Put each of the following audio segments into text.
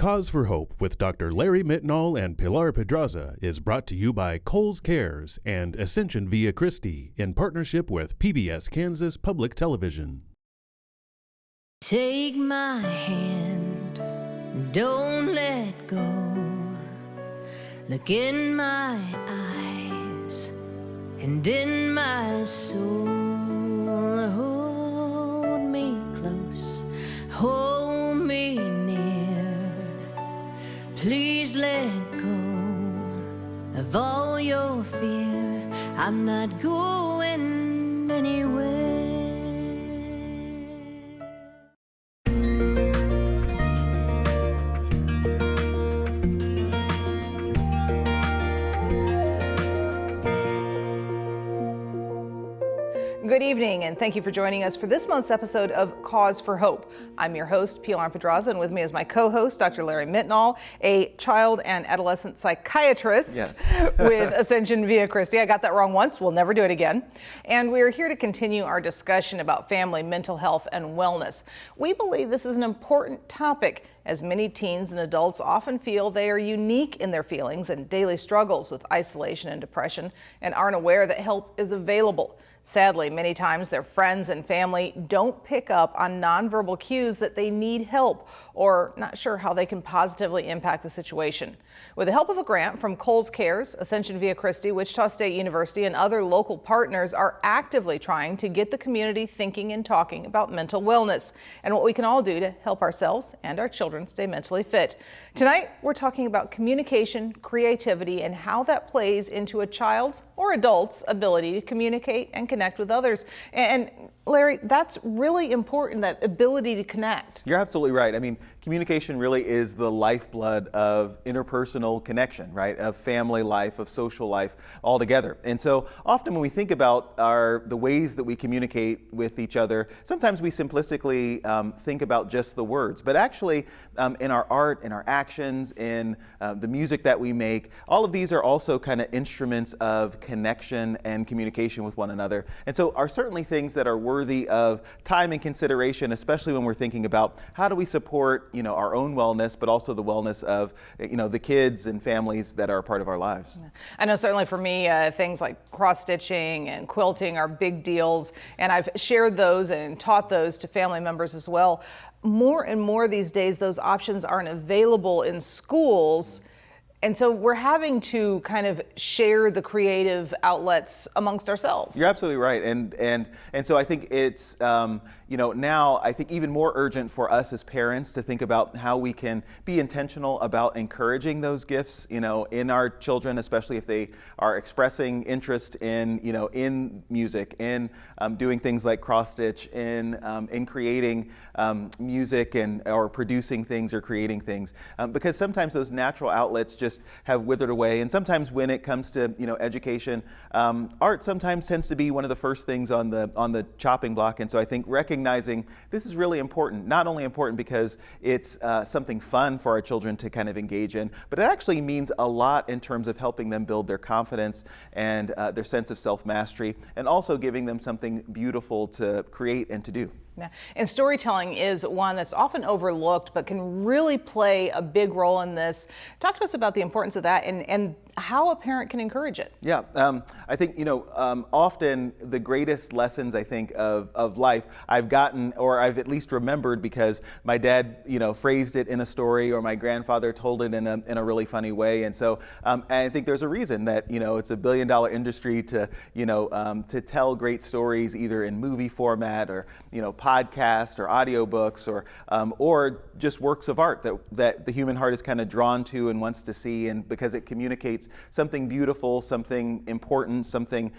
Cause for Hope with Dr. Larry Mitnaul and Pilar Pedraza is brought to you by Kohl's Cares and Ascension Via Christi in partnership with PBS Kansas Public Television. Take my hand, don't let go. Look in my eyes and in my soul. Hold me close, hold me near. Please let go of all your fear. I'm not going anywhere. Good evening, and thank you for joining us for this month's episode of Cause for Hope. I'm your host, Pilar Pedraza, and with me is my co-host, Dr. Larry Mitnaul, a child and adolescent psychiatrist with Ascension Via Christi. I got that wrong once. We'll never do it again. And we're here to continue our discussion about family, mental health, and wellness. We believe this is an important topic, as many teens and adults often feel they are unique in their feelings and daily struggles with isolation and depression and aren't aware that help is available. Sadly, many times their friends and family don't pick up on nonverbal cues that they need help or not sure how they can positively impact the situation. With the help of a grant from Kohl's Cares, Ascension Via Christi, Wichita State University, and other local partners are actively trying to get the community thinking and talking about mental wellness and what we can all do to help ourselves and our children stay mentally fit. Tonight, we're talking about communication, creativity, and how that plays into a child's or adult's ability to communicate and connect with others. And Larry, that's really important, that ability to connect. You're absolutely right. I mean, communication really is the lifeblood of interpersonal connection, right? Of family life, of social life altogether. And so often when we think about the ways that we communicate with each other, sometimes we simplistically think about just the words, but actually in our art, in our actions, in the music that we make, all of these are also kind of instruments of connection and communication with one another. And so are certainly things that are worthy of time and consideration, especially when we're thinking about how do we support, our own wellness, but also the wellness of, the kids and families that are a part of our lives. I know certainly for me, things like cross-stitching and quilting are big deals, and I've shared those and taught those to family members as well. More and more these days, those options aren't available in schools. And so we're having to kind of share the creative outlets amongst ourselves. You're absolutely right. And so I think it's, now I think even more urgent for us as parents to think about how we can be intentional about encouraging those gifts, in our children, especially if they are expressing interest in music, in doing things like cross stitch, in creating music or producing things or creating things, because sometimes those natural outlets just have withered away. And sometimes when it comes to education, art sometimes tends to be one of the first things on the chopping block. And so I think recognizing this is really important, not only important because it's something fun for our children to kind of engage in, but it actually means a lot in terms of helping them build their confidence and their sense of self-mastery, and also giving them something beautiful to create and to do. Yeah. And storytelling is one that's often overlooked, but can really play a big role in this. Talk to us about the importance of that and how a parent can encourage it. Yeah, I think, often the greatest lessons, I think, of life I've gotten, or I've at least remembered because my dad, phrased it in a story, or my grandfather told it in a really funny way. And so I think there's a reason that, it's $1 billion industry to tell great stories either in movie format or, podcast or audiobooks or just works of art that the human heart is kind of drawn to and wants to see, and because it communicates something beautiful, something important, something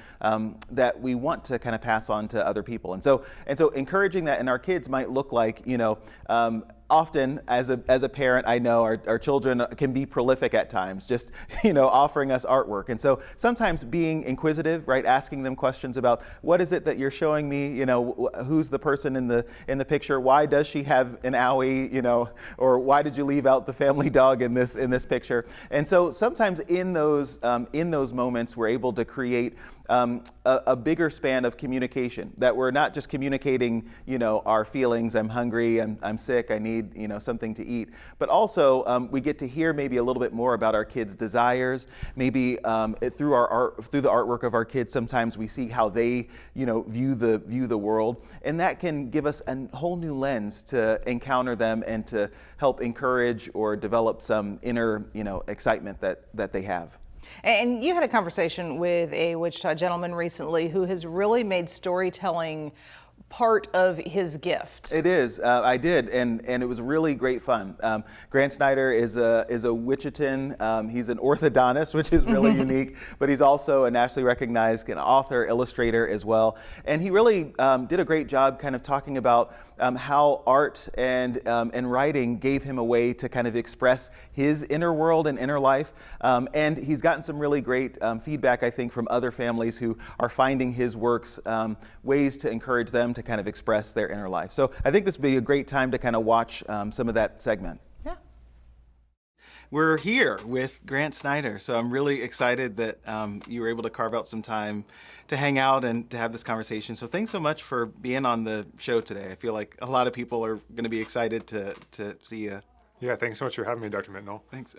that we want to kind of pass on to other people. And so encouraging that in our kids might look like, often as a parent, I know our children can be prolific at times, just, offering us artwork. And so sometimes being inquisitive, right? Asking them questions about what is it that you're showing me? Who's the person in the picture? Why does she have an owie? Or why did you leave out the family dog in this picture? And so sometimes in those moments, we're able to create a bigger span of communication, that we're not just communicating, our feelings. I'm hungry, I'm sick, I need need, something to eat. But also, we get to hear maybe a little bit more about our kids' desires. Maybe through our art, through the artwork of our kids, sometimes we see how they, view the world, and that can give us a whole new lens to encounter them and to help encourage or develop some inner, excitement that they have. And you had a conversation with a Wichita gentleman recently who has really made storytelling part of his gift. It is. I did, and it was really great fun. Grant Snyder is a Wichitan. He's an orthodontist, which is really unique, but he's also a nationally recognized author, illustrator as well. And he really did a great job kind of talking about how art and writing gave him a way to kind of express his inner world and inner life. And he's gotten some really great feedback, I think, from other families who are finding his works ways to encourage them to kind of express their inner life. So I think this would be a great time to kind of watch some of that segment. Yeah. We're here with Grant Snyder, so I'm really excited that you were able to carve out some time to hang out and to have this conversation. So thanks so much for being on the show today. I feel like a lot of people are going to be excited to see you. Yeah, thanks so much for having me, Dr. Mitnaul. Thanks.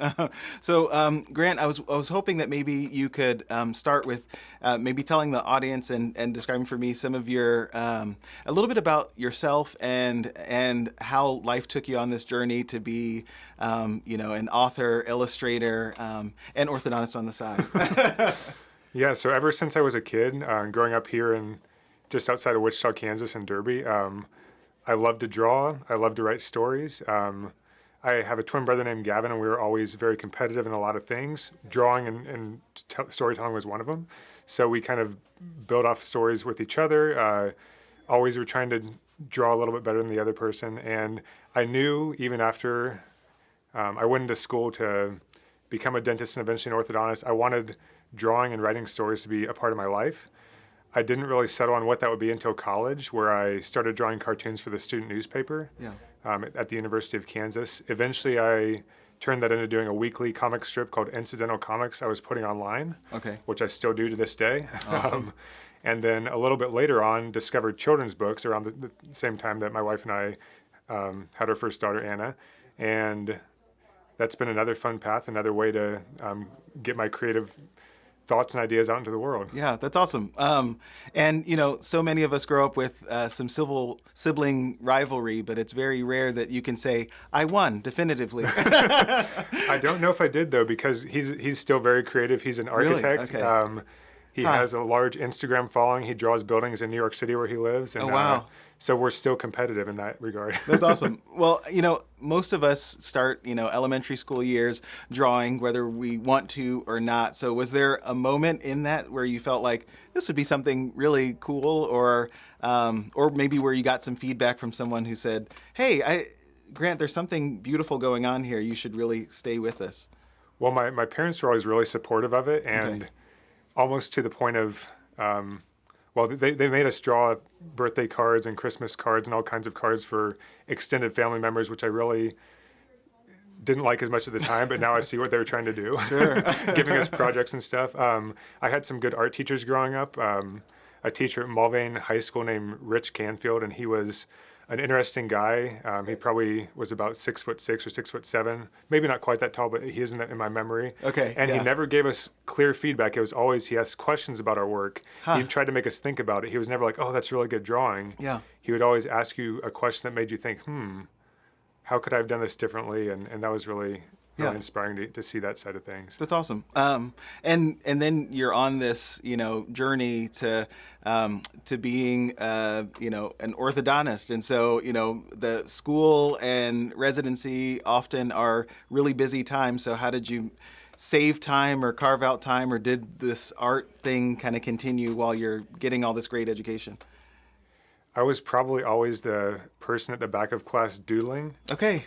So, Grant, I was hoping that maybe you could start with maybe telling the audience and describing for me some of your a little bit about yourself and how life took you on this journey to be an author, illustrator, and orthodontist on the side. Yeah, so ever since I was a kid, growing up here in just outside of Wichita, Kansas, in Derby, I love to draw. I love to write stories. I have a twin brother named Gavin, and we were always very competitive in a lot of things. Drawing and storytelling was one of them. So we kind of built off stories with each other. Always were trying to draw a little bit better than the other person. And I knew even after I went into school to become a dentist and eventually an orthodontist, I wanted drawing and writing stories to be a part of my life. I didn't really settle on what that would be until college, where I started drawing cartoons for the student newspaper at the University of Kansas. Eventually, I turned that into doing a weekly comic strip called Incidental Comics I was putting online, which I still do to this day. Awesome. And then a little bit later on, discovered children's books around the same time that my wife and I had our first daughter, Anna. And that's been another fun path, another way to get my creative thoughts and ideas out into the world. Yeah, that's awesome. And, so many of us grow up with some sibling rivalry, but it's very rare that you can say, I won definitively. I don't know if I did, though, because he's still very creative. He's an architect. Really? Okay. He has a large Instagram following. He draws buildings in New York City where he lives. And, oh, wow. So we're still competitive in that regard. That's awesome. Well, most of us start, elementary school years drawing, whether we want to or not. So was there a moment in that where you felt like this would be something really cool, or maybe where you got some feedback from someone who said, hey, Grant, there's something beautiful going on here. You should really stay with this. Well, my parents were always really supportive of it, and almost to the point of, they made us draw birthday cards and Christmas cards and all kinds of cards for extended family members, which I really didn't like as much at the time, but now I see what they were trying to do, giving us projects and stuff. I had some good art teachers growing up. A teacher at Mulvane High School named Rich Canfield, and he was an interesting guy. He probably was about 6'6" or 6'7", maybe not quite that tall, but he is in my memory. Okay. And he never gave us clear feedback. It was always, he asked questions about our work. He tried to make us think about it. He was never like, oh, that's really good drawing. Yeah. He would always ask you a question that made you think, how could I have done this differently? And that was really inspiring to see that side of things. That's awesome. And then you're on this, journey to being, an orthodontist. And so, the school and residency often are really busy times. So how did you save time or carve out time, or did this art thing kind of continue while you're getting all this great education? I was probably always the person at the back of class doodling. Okay.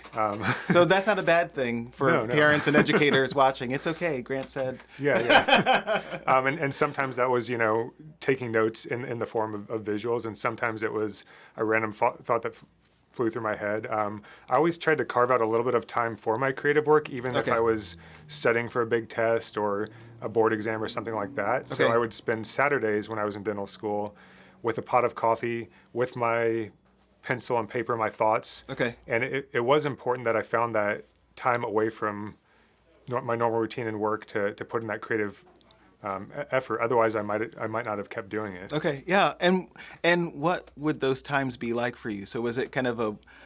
So that's not a bad thing for parents and educators watching. It's okay, Grant said. Yeah. And sometimes that was, taking notes in the form of visuals, and sometimes it was a random thought that flew through my head. I always tried to carve out a little bit of time for my creative work, even if I was studying for a big test or a board exam or something like that. So I would spend Saturdays when I was in dental school with a pot of coffee, with my pencil and paper my thoughts. Okay. And it was important that I found that time away from my normal routine and work to put in that creative effort. Otherwise, I might not have kept doing it. Okay, yeah, and what would those times be like for you? So was it kind of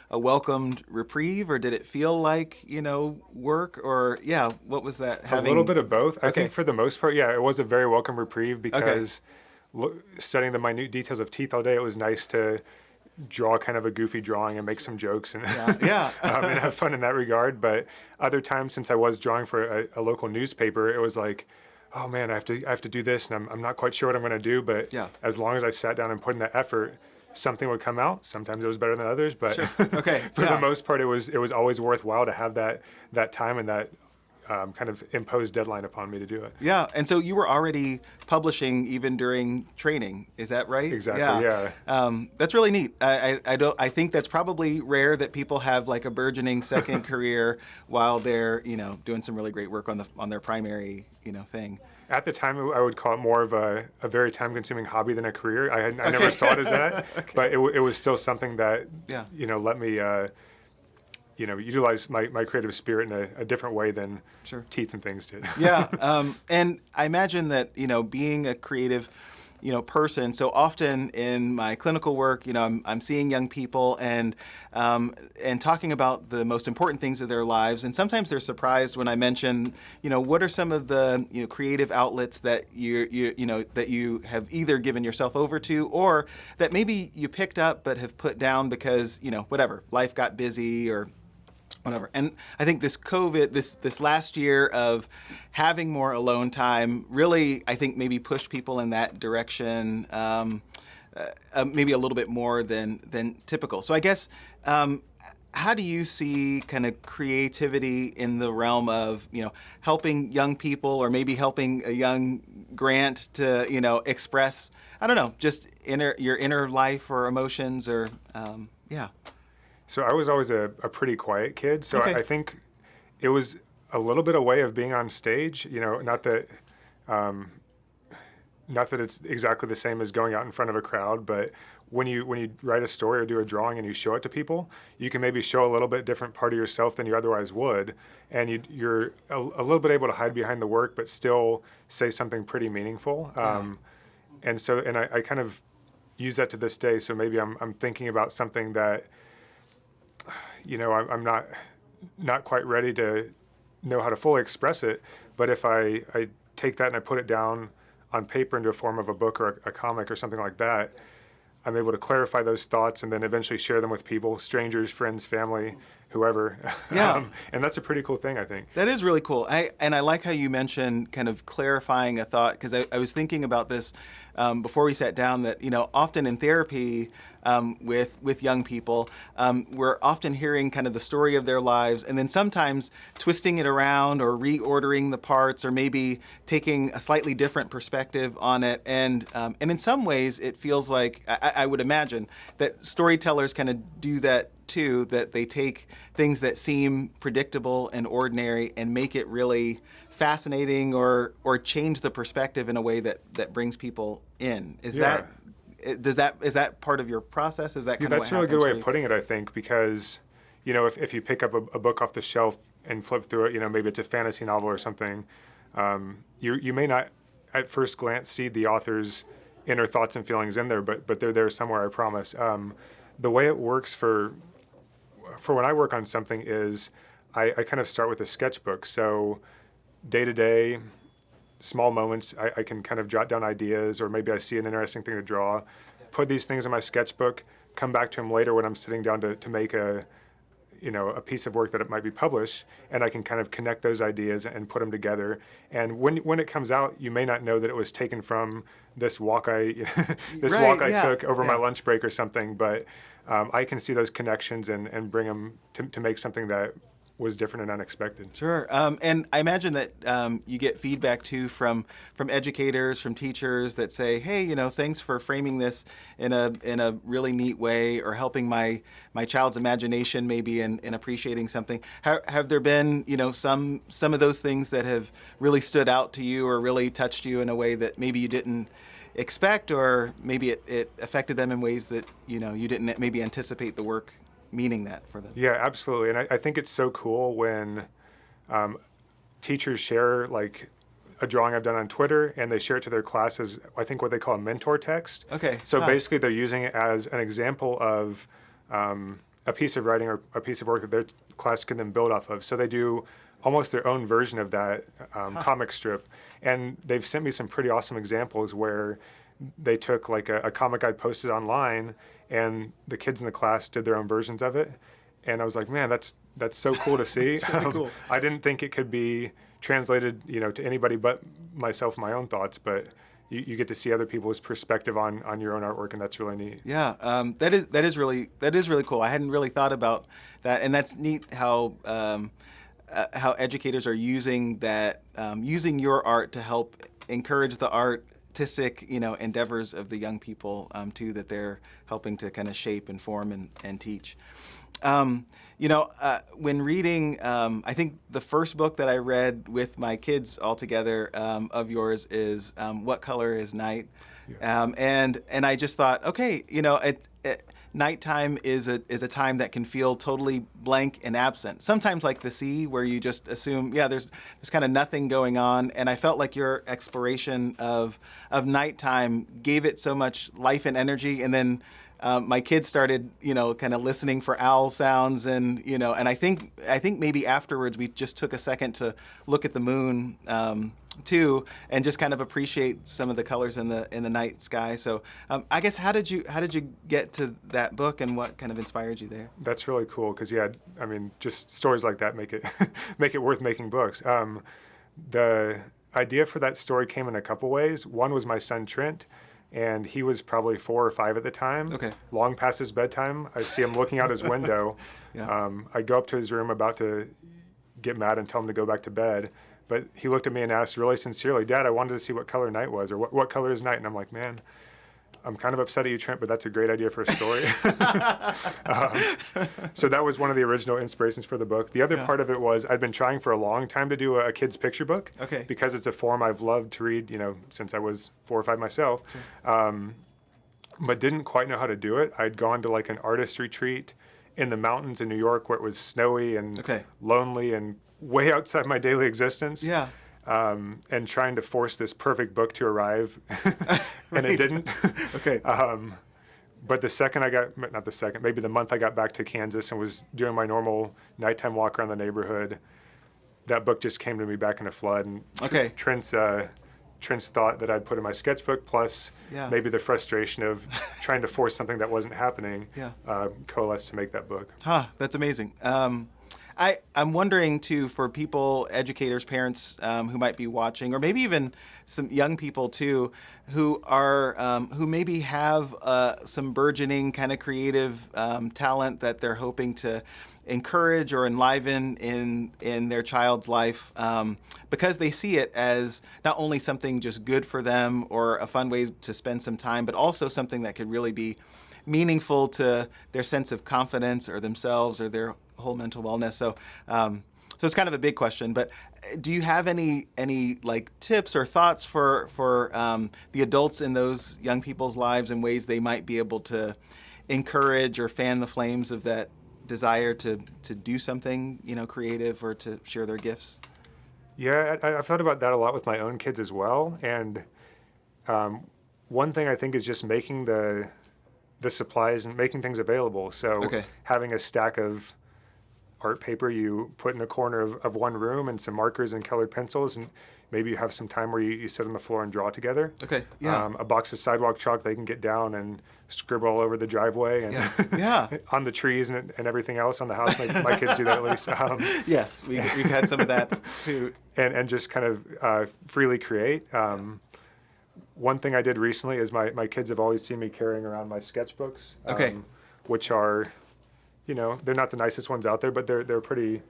a welcomed reprieve, or did it feel like work, or what was that? A little bit of both. I think for the most part, it was a very welcome reprieve because studying the minute details of teeth all day, it was nice to draw kind of a goofy drawing and make some jokes and and have fun in that regard. But other times, since I was drawing for a local newspaper, it was like, oh man, I have to do this, and I'm not quite sure what I'm going to do. But as long as I sat down and put in that effort, something would come out. Sometimes it was better than others, but for the most part, it was always worthwhile to have that time and that kind of imposed deadline upon me to do it. Yeah, and so you were already publishing even during training, is that right? Exactly. Yeah. That's really neat. I think that's probably rare that people have like a burgeoning second career while they're doing some really great work on their primary thing. At the time, I would call it more of a very time-consuming hobby than a career. I never saw it as that, but it was still something that let me utilize my creative spirit in a different way than teeth and things did. And I imagine that being a creative person, so often in my clinical work, I'm seeing young people and talking about the most important things of their lives, and sometimes they're surprised when I mention what are some of the creative outlets that you have either given yourself over to or that maybe you picked up but have put down because whatever, life got busy or whatever. And I think this COVID, this last year of having more alone time really, I think, maybe pushed people in that direction, maybe a little bit more than typical. So I guess, how do you see kind of creativity in the realm of, helping young people or maybe helping a young Grant to, express, I don't know, just your inner life or emotions or, So I was always a pretty quiet kid, so Okay. I think it was a little bit a way of being on stage. Not that it's exactly the same as going out in front of a crowd, but when you write a story or do a drawing and you show it to people, you can maybe show a little bit different part of yourself than you otherwise would, and you're a little bit able to hide behind the work, but still say something pretty meaningful. And I kind of use that to this day. So maybe I'm thinking about something that I'm not quite ready to know how to fully express it, but if I take that and I put it down on paper into a form of a book or a comic or something like that, I'm able to clarify those thoughts and then eventually share them with people, strangers, friends, family, whoever. Yeah. And that's a pretty cool thing, I think. That is really cool. I like how you mentioned kind of clarifying a thought, because I was thinking about this before we sat down, that often in therapy with young people, we're often hearing kind of the story of their lives and then sometimes twisting it around or reordering the parts or maybe taking a slightly different perspective on it. And in some ways it feels like, I would imagine, that storytellers kind of do that too, that they take things that seem predictable and ordinary and make it really fascinating or change the perspective in a way that brings people in. Is that part of your process? Is that kind of that's a really good way of putting it, I think, because if you pick up a book off the shelf and flip through it, maybe it's a fantasy novel or something, you may not at first glance see the author's inner thoughts and feelings in there, but they're there somewhere, I promise. The way it works for when I work on something is I kind of start with a sketchbook. So day to day, small moments, I can kind of jot down ideas, or maybe I see an interesting thing to draw, put these things in my sketchbook, come back to them later when I'm sitting down to make a piece of work that it might be published, and I can kind of connect those ideas and put them together. And when it comes out, you may not know that it was taken from this walk I took over my lunch break or something, but I can see those connections and bring them to make something that was different and unexpected. Sure. And I imagine that you get feedback too from educators, from teachers that say, hey, thanks for framing this in a really neat way, or helping my child's imagination maybe in appreciating something. Have there been, some of those things that have really stood out to you or really touched you in a way that maybe you didn't expect, or maybe it affected them in ways that, you didn't maybe anticipate the work meaning that for them? Yeah, absolutely. And I think it's so cool when teachers share like a drawing I've done on Twitter, and they share it to their classes, I think what they call a mentor text. Okay. So basically they're using it as an example of a piece of writing or a piece of work that their class can then build off of. So they do almost their own version of that comic strip. And they've sent me some pretty awesome examples where they took like a comic I posted online, and the kids in the class did their own versions of it. And I was like, man, that's so cool to see. That's really cool. I didn't think it could be translated, to anybody but myself, my own thoughts, but you get to see other people's perspective on your own artwork, and that's really neat. Yeah, that is really cool. I hadn't really thought about that, and that's neat how educators are using that, using your art to help encourage the artistic, endeavors of the young people too, that they're helping to kind of shape and form and teach. When reading, I think the first book that I read with my kids all together of yours is What Color is Night? Yeah. And I just thought, okay, nighttime is a time that can feel totally blank and absent. Sometimes like the sea, where you just assume, there's kind of nothing going on. And I felt like your exploration of nighttime gave it so much life and energy. And then my kids started, kind of listening for owl sounds, and and I think maybe afterwards we just took a second to look at the moon too, and just kind of appreciate some of the colors in the night sky. So I guess how did you get to that book, and what kind of inspired you there? That's really cool, because just stories like that make it worth making books. The idea for that story came in a couple ways. One was my son Trent. And he was probably 4 or 5 at the time. Okay. Long past his bedtime. I see him looking out his window. Yeah. I go up to his room about to get mad and tell him to go back to bed. But he looked at me and asked really sincerely, Dad, I wanted to see what color night was, or what color is night? And I'm like, man, I'm kind of upset at you, Trent, but that's a great idea for a story. So that was one of the original inspirations for the book. The other part of it was I'd been trying for a long time to do a kid's picture book. Okay. Because it's a form I've loved to read, since I was 4 or 5 myself. Sure. But didn't quite know how to do it. I'd gone to like an artist retreat in the mountains in New York where it was snowy and lonely and way outside my daily existence. Yeah. And trying to force this perfect book to arrive, and it didn't. Okay. But maybe the month I got back to Kansas and was doing my normal nighttime walk around the neighborhood, that book just came to me back in a flood. And Trent's thought that I'd put in my sketchbook, plus maybe the frustration of trying to force something that wasn't happening, coalesced to make that book. That's amazing. I'm wondering too, for people, educators, parents who might be watching, or maybe even some young people too, who are who maybe have some burgeoning kind of creative talent that they're hoping to encourage or enliven in their child's life, because they see it as not only something just good for them or a fun way to spend some time, but also something that could really be meaningful to their sense of confidence or themselves or their whole mental wellness. So it's kind of a big question, but do you have any like tips or thoughts for the adults in those young people's lives, and ways they might be able to encourage or fan the flames of that desire to do something, creative, or to share their gifts? Yeah, I've thought about that a lot with my own kids as well. And one thing I think is just making the supplies and making things available. So having a stack of art paper you put in the corner of one room, and some markers and colored pencils, and maybe you have some time where you sit on the floor and draw together. A box of sidewalk chalk they can get down and scribble all over the driveway and on the trees and everything else on the house. My kids do that at least. Yes, we've had some of that too. And just kind of freely create. One thing I did recently is my kids have always seen me carrying around my sketchbooks, which are, they're not the nicest ones out there, but they're a pretty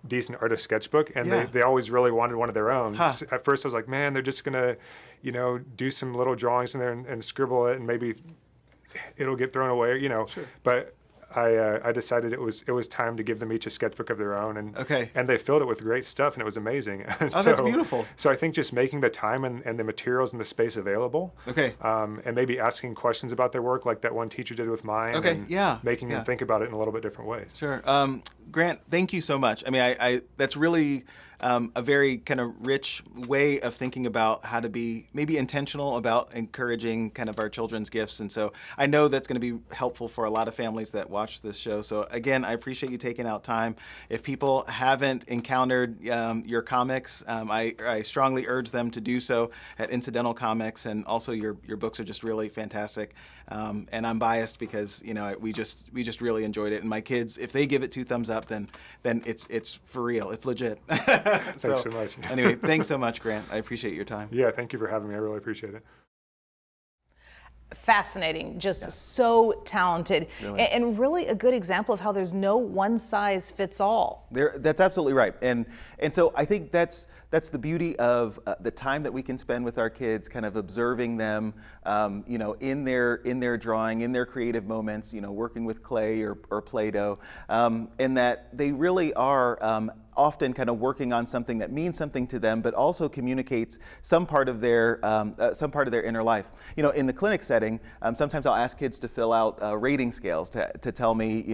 decent artist sketchbook, and they always really wanted one of their own. So at first I was like, man, they're just gonna, do some little drawings in there and scribble it, and maybe it'll get thrown away, Sure. But I decided it was time to give them each a sketchbook of their own, and they filled it with great stuff, and it was amazing. Oh, that's beautiful. So I think just making the time and the materials and the space available, and maybe asking questions about their work, like that one teacher did with mine, making them think about it in a little bit different way. Sure. Grant, thank you so much. I mean, I that's really a very kind of rich way of thinking about how to be maybe intentional about encouraging kind of our children's gifts. And so I know that's going to be helpful for a lot of families that watch this show. So again, I appreciate you taking out time. If people haven't encountered your comics, I strongly urge them to do so at Incidental Comics. And also your books are just really fantastic. And I'm biased because, we just really enjoyed it. And my kids, if they give it 2 thumbs up, then it's for real. It's legit. Thanks so much. Anyway, thanks so much, Grant. I appreciate your time. Yeah, thank you for having me. I really appreciate it. Fascinating, just so talented, and really a good example of how there's no one size fits all. That's absolutely right, and so I think that's the beauty of the time that we can spend with our kids, kind of observing them, in their drawing, in their creative moments, working with clay or Play-Doh, and that they really are often kind of working on something that means something to them, but also communicates some part of their inner life. In the clinic setting, sometimes I'll ask kids to fill out rating scales to tell me,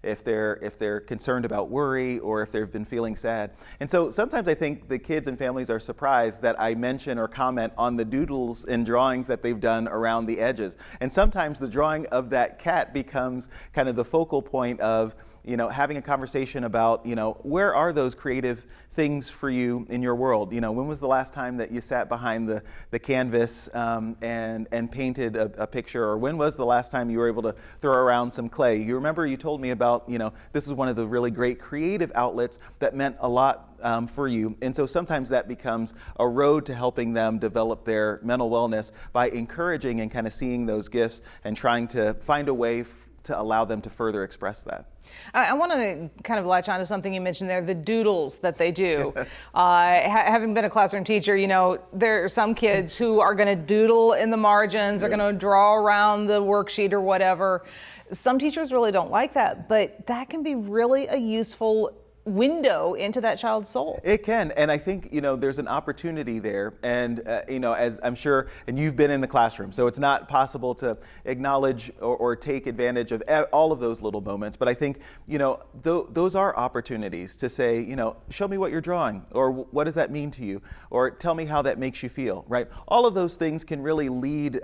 if they're concerned about worry or if they've been feeling sad. And so sometimes I think the kids and families are surprised that I mention or comment on the doodles and drawings that they've done around the edges. And sometimes the drawing of that cat becomes kind of the focal point of having a conversation about, where are those creative things for you in your world? When was the last time that you sat behind the canvas and painted a picture? Or when was the last time you were able to throw around some clay? You remember you told me about, this is one of the really great creative outlets that meant a lot for you. And so sometimes that becomes a road to helping them develop their mental wellness by encouraging and kind of seeing those gifts and trying to find a way to allow them to further express that. I want to kind of latch on to something you mentioned there, the doodles that they do. Having been a classroom teacher, there are some kids who are going to doodle in the margins, are going to draw around the worksheet or whatever. Some teachers really don't like that, but that can be really a useful window into that child's soul. It can, and I think there's an opportunity there, and as I'm sure, and you've been in the classroom, so it's not possible to acknowledge or take advantage of all of those little moments, but I think those are opportunities to say, show me what you're drawing, or what does that mean to you, or tell me how that makes you feel, right? All of those things can really lead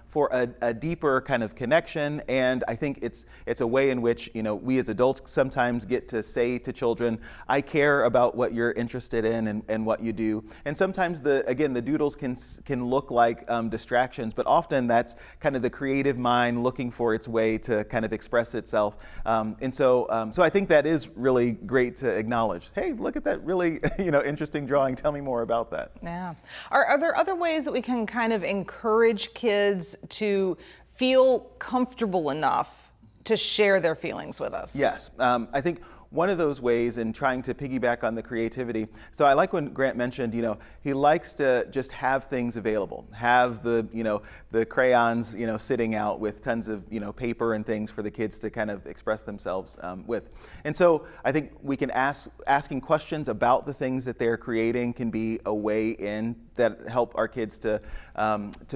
for a deeper kind of connection, and I think it's a way in which we as adults sometimes get to say to children, I care about what you're interested in and what you do. And sometimes the doodles can look like distractions, but often that's kind of the creative mind looking for its way to kind of express itself. And so I think that is really great to acknowledge. Hey, look at that really interesting drawing. Tell me more about that. Yeah. Are there other ways that we can kind of encourage kids to feel comfortable enough to share their feelings with us? Yes. I think one of those ways in trying to piggyback on the creativity. So I like when Grant mentioned, he likes to just have things available, have the crayons, sitting out with tons of, paper and things for the kids to kind of express themselves with. And so I think we can asking questions about the things that they're creating can be a way in that help our kids to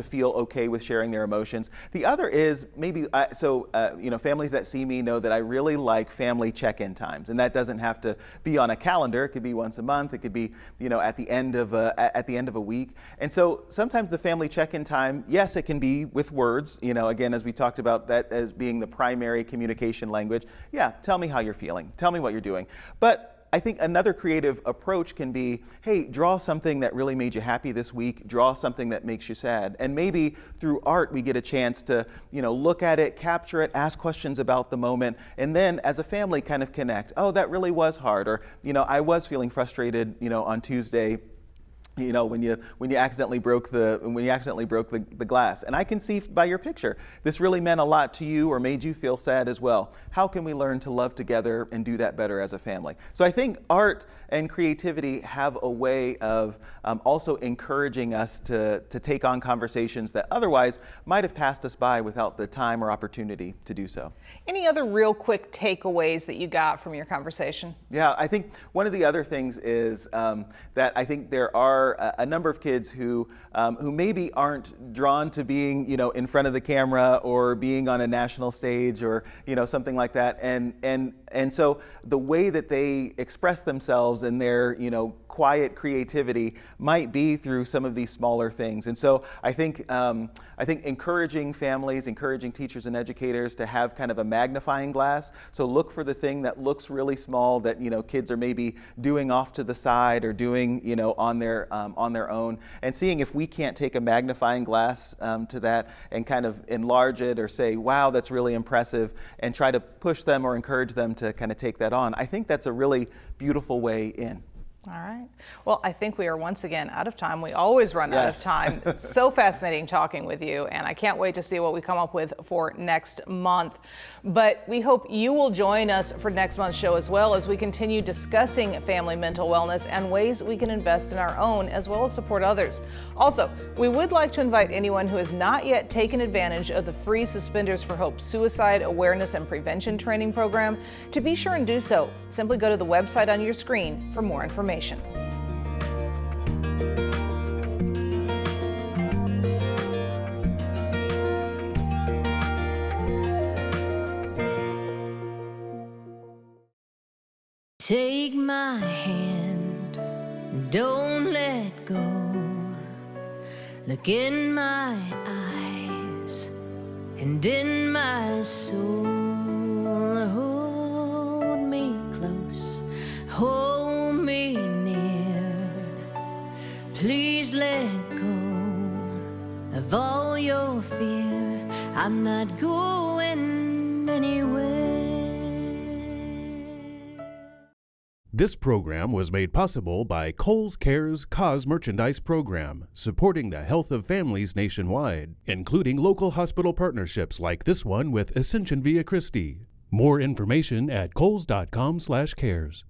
feel okay with sharing their emotions. The other is maybe, families that see me know that I really like family check-in times. And that doesn't have to be on a calendar. It could be once a month. It could be, at the end of a week. And so sometimes the family check-in time, yes, it can be with words. Again, as we talked about that as being the primary communication language. Yeah, tell me how you're feeling. Tell me what you're doing. But I think another creative approach can be, hey, draw something that really made you happy this week, draw something that makes you sad. And maybe through art we get a chance to, look at it, capture it, ask questions about the moment, and then as a family kind of connect. Oh, that really was hard, or, I was feeling frustrated, on Tuesday. you know, when you accidentally broke the glass. And I can see by your picture, this really meant a lot to you or made you feel sad as well. How can we learn to love together and do that better as a family? So I think art and creativity have a way of also encouraging us to take on conversations that otherwise might have passed us by without the time or opportunity to do so. Any other real quick takeaways that you got from your conversation? Yeah, I think one of the other things is that I think there are a number of kids who maybe aren't drawn to being, you know, in front of the camera or being on a national stage or, you know, something like that. And so the way that they express themselves and their, you know, quiet creativity might be through some of these smaller things. And so I think encouraging families, encouraging teachers and educators to have kind of a magnifying glass. So look for the thing that looks really small that, you know, kids are maybe doing off to the side or doing, you know, on their own, and seeing if we can't take a magnifying glass to that and kind of enlarge it or say, wow, that's really impressive, and try to push them or encourage them to kind of take that on. I think that's a really beautiful way in. All right. Well, I think we are once again out of time. We always run out of time. It's so fascinating talking with you, and I can't wait to see what we come up with for next month. But we hope you will join us for next month's show as well, as we continue discussing family mental wellness and ways we can invest in our own as well as support others. Also, we would like to invite anyone who has not yet taken advantage of the free Suspenders for Hope Suicide Awareness and Prevention Training Program to be sure and do so. Simply go to the website on your screen for more information. Take my hand, don't let go. Look in my eyes and in my soul. Hold me close, hold me near. Please let go of all your fear. I'm not going anywhere. This program was made possible by Kohl's Cares Cause Merchandise Program, supporting the health of families nationwide, including local hospital partnerships like this one with Ascension Via Christi. More information at kohls.com/cares.